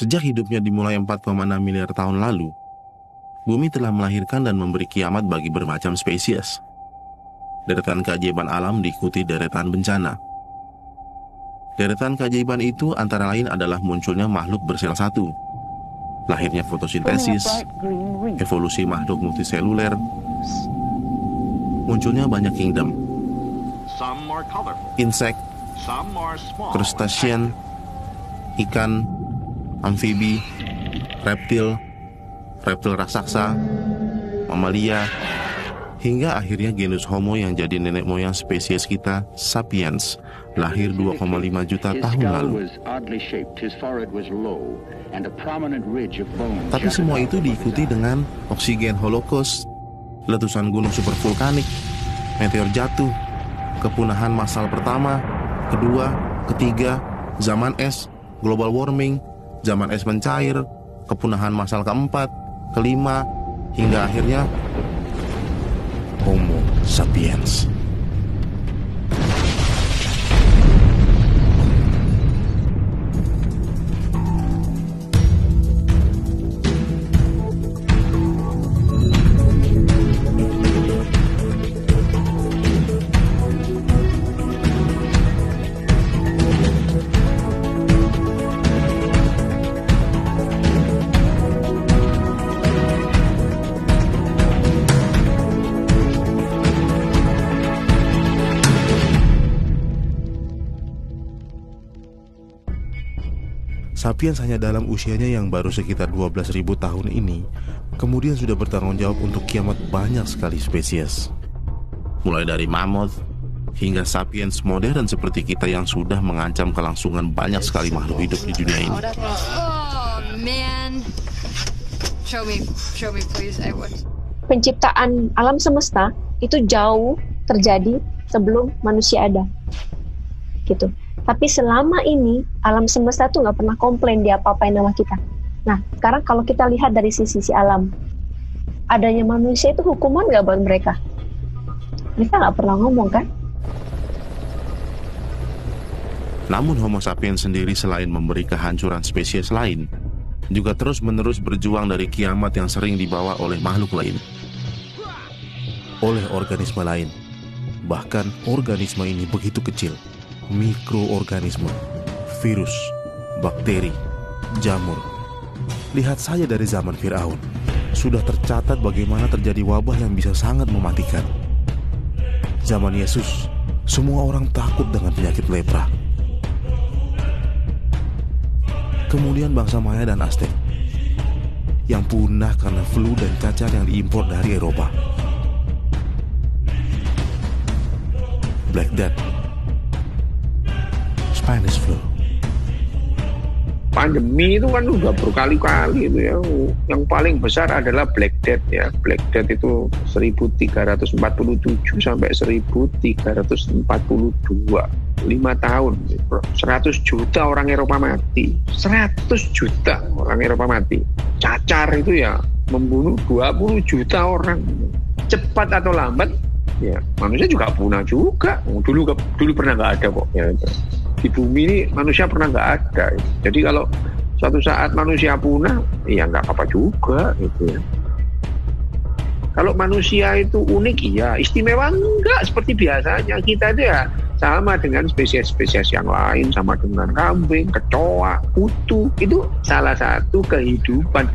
Sejak hidupnya dimulai 4,6 miliar tahun lalu, bumi telah melahirkan dan memberi kiamat bagi bermacam spesies. Deretan keajaiban alam diikuti deretan bencana. Deretan keajaiban itu antara lain adalah munculnya makhluk bersel satu, lahirnya fotosintesis, evolusi makhluk multiseluler, munculnya banyak kingdom, insek, crustacean, ikan, amfibi, reptil raksasa, mamalia, hingga akhirnya genus Homo yang jadi nenek moyang spesies kita, Sapiens, lahir 2,5 juta tahun lalu. Tapi semua itu diikuti dengan oksigen holocaust, letusan gunung supervulkanik, meteor jatuh, kepunahan massal pertama, kedua, ketiga, zaman es, global warming, zaman es mencair, kepunahan massal keempat, kelima, hingga akhirnya Homo sapiens. Sapiens hanya dalam usianya yang baru sekitar 12.000 tahun ini, kemudian sudah bertanggung jawab untuk kiamat banyak sekali spesies. Mulai dari mammoth, hingga sapiens modern seperti kita yang sudah mengancam kelangsungan banyak sekali makhluk hidup di dunia ini. Penciptaan alam semesta itu jauh terjadi sebelum manusia ada. Gitu. Tapi selama ini alam semesta tuh nggak pernah komplain dia apa-apain sama kita. Nah, sekarang kalau kita lihat dari sisi alam, adanya manusia itu hukuman nggak buat mereka? Mereka nggak pernah ngomong kan? Namun Homo sapiens sendiri selain memberi kehancuran spesies lain, juga terus-menerus berjuang dari kiamat yang sering dibawa oleh makhluk lain, oleh organisme lain. Bahkan organisme ini begitu kecil, mikroorganisme, virus, bakteri, jamur. Lihat saja dari zaman Firaun, sudah tercatat bagaimana terjadi wabah yang bisa sangat mematikan. Zaman Yesus, semua orang takut dengan penyakit lepra. Kemudian bangsa Maya dan Aztec, yang punah karena flu dan cacar yang diimpor dari Eropa. Black Death, Spanish flu. Pandemi itu kan udah berkali-kali itu ya. Yang paling besar adalah Black Death ya. Black Death itu 1347 sampai 1342. 5 tahun. 100 juta orang Eropa mati. 100 juta orang Eropa mati. Cacar itu ya membunuh 20 juta orang. Cepat atau lambat ya manusia juga punah juga. Dulu pernah nggak ada kok ya. Di bumi ini manusia pernah nggak ada. Jadi kalau suatu saat manusia punah, ya nggak apa-apa juga gitu ya. Kalau manusia itu unik, iya. Istimewa enggak seperti biasanya. Kita itu ya sama dengan spesies-spesies yang lain, sama dengan kambing, kecoa, kutu. Itu salah satu kehidupan.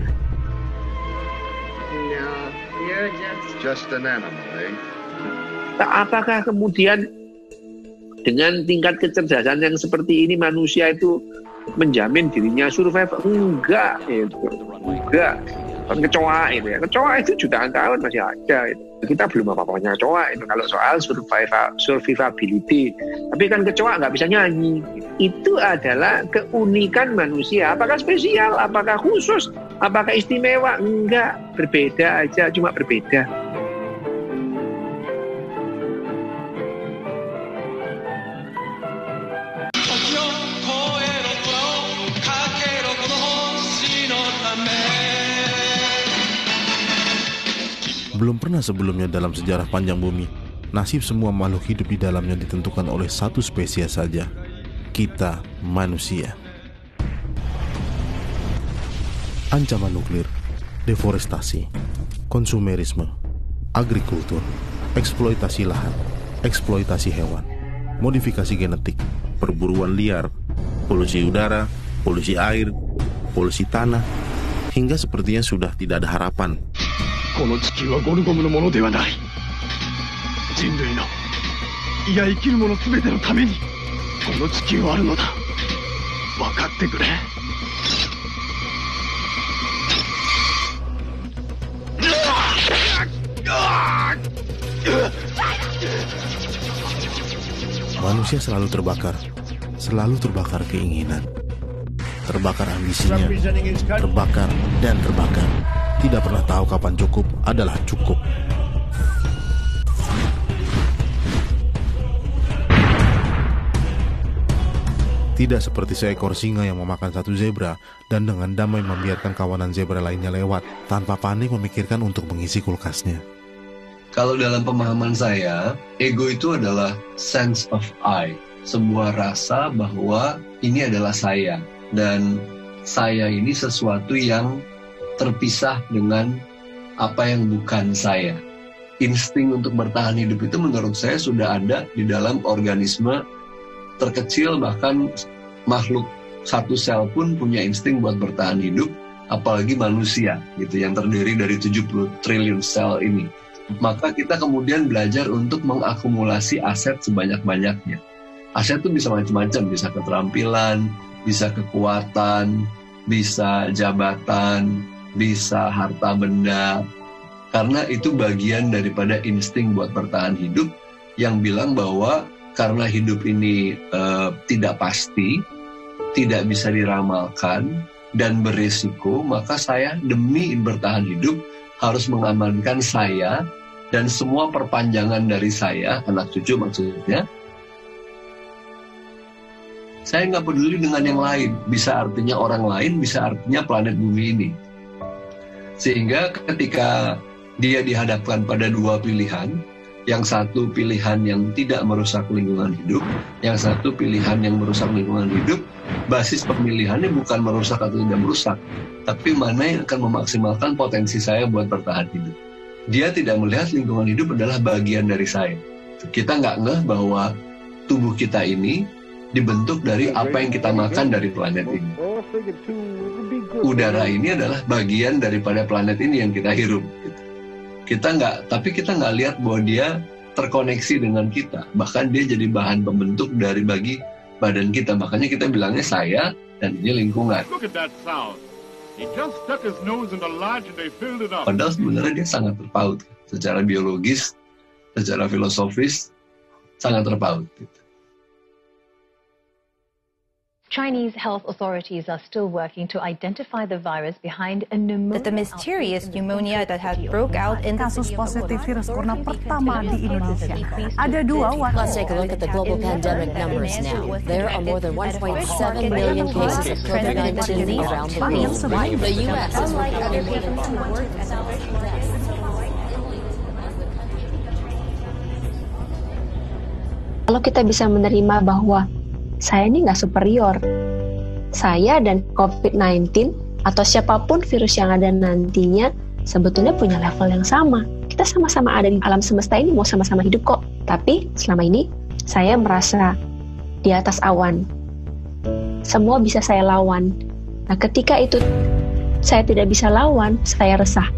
You're just an animal, eh? Apakah kemudian dengan tingkat kecerdasan yang seperti ini manusia itu menjamin dirinya survive? Enggak, itu enggak. Kan kecoa itu ya, kecoa itu jutaan tahun masih ada. Kita belum apa-apanya kecoa itu kalau soal survivability. Tapi kan kecoa nggak bisa nyanyi. Itu adalah keunikan manusia. Apakah spesial? Apakah khusus? Apakah istimewa? Enggak, berbeda aja, cuma berbeda. Belum pernah sebelumnya dalam sejarah panjang bumi, nasib semua makhluk hidup di dalamnya ditentukan oleh satu spesies saja, kita manusia. ancaman nuklir, deforestasi, konsumerisme, agrikultur, eksploitasi lahan, eksploitasi hewan, modifikasi genetik, perburuan liar, polusi udara, polusi air, polusi tanah, hingga sepertinya sudah tidak ada harapan. この地球はゴルゴムのものではない。人類の、いや生きるもの全てのためにこの地球はあるのだ。分かってくれ。Manusia selalu terbakar keinginan, terbakar ambisinya, terbakar dan terbakar. Tidak pernah tahu kapan cukup adalah cukup. Tidak seperti seekor singa yang memakan satu zebra dan dengan damai membiarkan kawanan zebra lainnya lewat tanpa panik memikirkan untuk mengisi kulkasnya. Kalau dalam pemahaman saya, ego itu adalah sense of I, sebuah rasa bahwa ini adalah saya, dan saya ini sesuatu yang terpisah dengan apa yang bukan saya. Insting untuk bertahan hidup itu menurut saya sudah ada di dalam organisme terkecil, bahkan makhluk satu sel pun punya insting buat bertahan hidup, apalagi manusia gitu yang terdiri dari 70 triliun sel ini. Maka kita kemudian belajar untuk mengakumulasi aset sebanyak-banyaknya. Aset itu bisa macam-macam, bisa keterampilan, bisa kekuatan, bisa jabatan, bisa harta benda. Karena itu bagian daripada insting buat bertahan hidup yang bilang bahwa karena hidup ini tidak pasti, tidak bisa diramalkan, dan berisiko, maka saya demi bertahan hidup harus mengamankan saya dan semua perpanjangan dari saya, anak cucu maksudnya. Saya nggak peduli dengan yang lain, bisa artinya orang lain, bisa artinya planet bumi ini. Sehingga ketika dia dihadapkan pada dua pilihan, yang satu pilihan yang tidak merusak lingkungan hidup, yang satu pilihan yang merusak lingkungan hidup, basis pemilihannya bukan merusak atau tidak merusak, tapi mana yang akan memaksimalkan potensi saya buat bertahan hidup. Dia tidak melihat lingkungan hidup adalah bagian dari saya. Kita nggak ngeh bahwa tubuh kita ini dibentuk dari apa yang kita makan dari planet ini. Udara ini adalah bagian daripada planet ini yang kita hirup. Tapi kita nggak lihat bahwa dia terkoneksi dengan kita. Bahkan dia jadi bahan pembentuk dari bagi badan kita. Makanya kita bilangnya saya dan ini lingkungan. Padahal sebenarnya dia sangat terpaut. Secara biologis, secara filosofis, sangat terpaut. Chinese health authorities are still working to identify the virus behind a pneumonia. The mysterious pneumonia that has broke out in kasus positif virus corona pertama di Indonesia. Ada dua. Let's take a look at the global pandemic numbers now. There are more than 1.7 million cases of COVID-19 around the world. The U.S. is Kalau kita bisa menerima bahwa saya ini nggak superior, saya dan COVID-19 atau siapapun virus yang ada nantinya sebetulnya punya level yang sama. Kita sama-sama ada di alam semesta ini, mau sama-sama hidup kok. Tapi selama ini saya merasa di atas awan. Semua bisa saya lawan. Nah, ketika itu saya tidak bisa lawan, saya resah.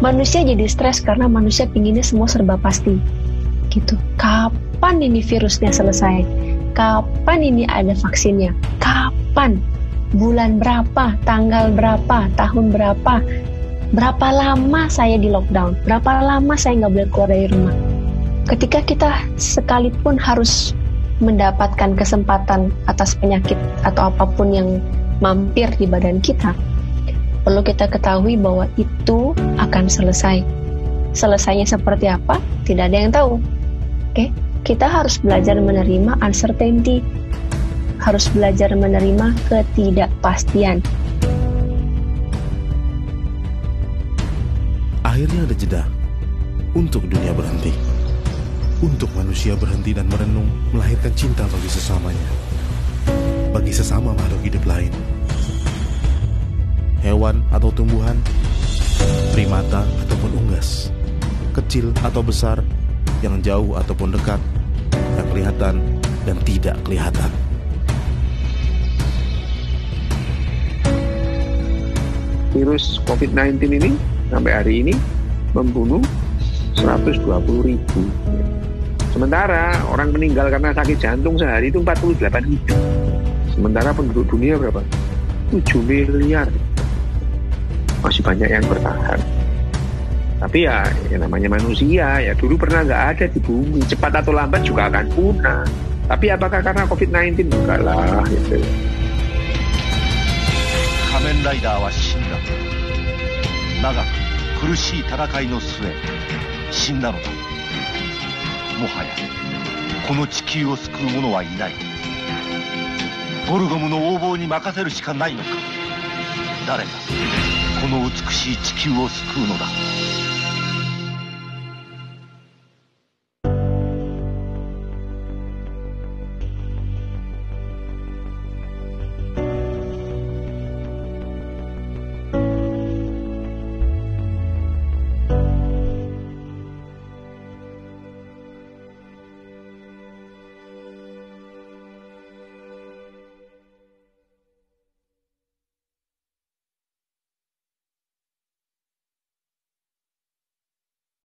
Manusia jadi stres karena manusia pinginnya semua serba pasti. Gitu. Kapan ini virusnya selesai? Kapan ini ada vaksinnya? Kapan? Bulan berapa? Tanggal berapa? Tahun berapa? Berapa lama saya di lockdown? Berapa lama saya nggak boleh keluar dari rumah? Ketika kita sekalipun harus mendapatkan kesempatan atas penyakit atau apapun yang mampir di badan kita, perlu kita ketahui bahwa itu akan selesai. Selesainya seperti apa? Tidak ada yang tahu. Oke, kita harus belajar menerima uncertainty, harus belajar menerima ketidakpastian. Akhirnya ada jeda untuk dunia berhenti, untuk manusia berhenti dan merenung, melahirkan cinta bagi sesamanya. bagi sesama makhluk hidup lain. Hewan atau tumbuhan, primata ataupun unggas, kecil atau besar, yang jauh ataupun dekat, yang kelihatan dan tidak kelihatan. Virus COVID-19 ini sampai hari ini membunuh 120.000. Sementara orang meninggal karena sakit jantung sehari itu 48.000. Sementara penduduk dunia berapa? 7 miliar. Masih banyak yang bertahan. Tapi ya namanya manusia, ya dulu pernah nggak ada di bumi. Cepat atau lambat juga akan punah. Tapi apakah karena COVID-19? Enggak lah, gitu. 仮面ライダーは死んだ。長く苦しい戦いの末死んだのだ。もはやこの地球を救う者はいない。ゴルゴムの横暴に任せるしかないのか。誰がこの美しい地球を救うのだ。